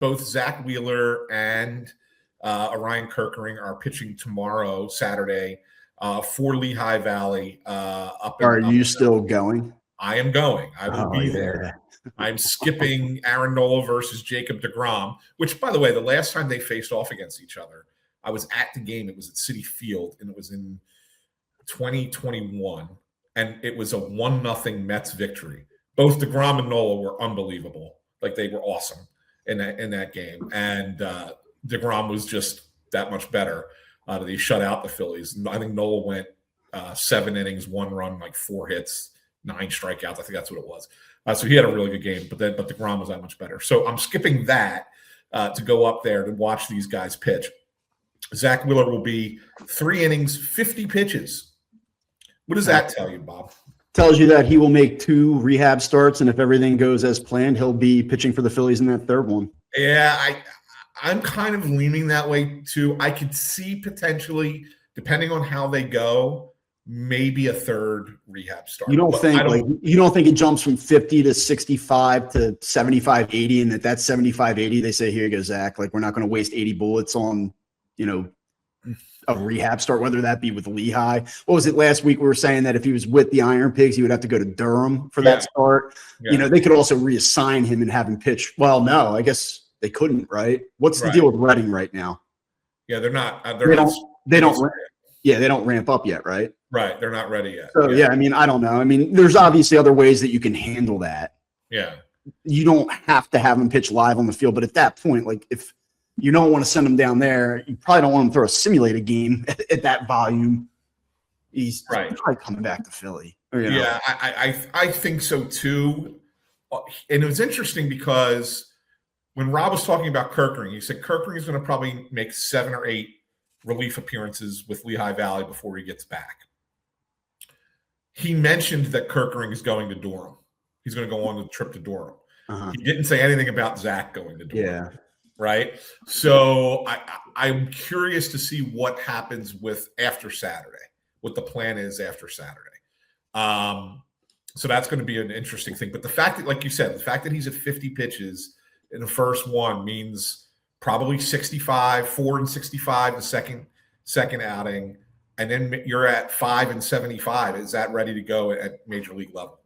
both Zack Wheeler and Orion Kerkering are pitching tomorrow, Saturday, for Lehigh Valley. Are you still going? I am going. I will be there. I'm skipping Aaron Nola versus Jacob deGrom, which, by the way, the last time they faced off against each other, I was at the game. It was at Citi Field, and it was in 2021, and it was a 1-0 Mets victory. Both deGrom and Nola were unbelievable. Like, they were awesome in that game, and deGrom was just that much better. They shut out the Phillies. I think Nola went 7 innings, 1 run, like 4 hits, 9 strikeouts. I think that's what it was. So he had a really good game, but deGrom was that much better. So I'm skipping that to go up there to watch these guys pitch. Zack Wheeler will be 3 innings, 50 pitches. What does that tell you, Bob? Tells you that he will make 2 rehab starts, and if everything goes as planned, he'll be pitching for the Phillies in that 3rd one. Yeah, I'm kind of leaning that way too. I could see potentially, depending on how they go, maybe a 3rd rehab start. You don't think it jumps from 50 to 65 to 75, 80, and that's 75, 80. They say, here you go, Zach. Like, we're not going to waste 80 bullets on, a rehab start, whether that be with Lehigh. What was it last week? We were saying that if he was with the Iron Pigs, he would have to go to Durham for that start. Yeah. They could also reassign him and have him pitch. Well, no, I guess they couldn't, right? What's the deal with Reading right now? Yeah, they're not. They don't ramp up yet, right? Right, they're not ready yet. So I mean, I don't know. I mean, there's obviously other ways that you can handle that. Yeah, you don't have to have him pitch live on the field, but at that point, like, if you don't want to send him down there, you probably don't want him to throw a simulated game at that volume. He's probably coming back to Philly. Yeah, I think so too. And it was interesting because when Rob was talking about Kerkering, he said Kerkering is going to probably make 7 or 8 relief appearances with Lehigh Valley before he gets back. He mentioned that Kerkering is going to Durham. He's going to go on the trip to Durham. He didn't say anything about Zach going to Durham. Yeah. Right. So I'm curious to see what happens with after Saturday, what the plan is after Saturday. So that's going to be an interesting thing. But the fact that, like you said, the fact that he's at 50 pitches in the first one means probably 65, 4 and 65 the second outing. And then you're at 5 and 75. Is that ready to go at major league level?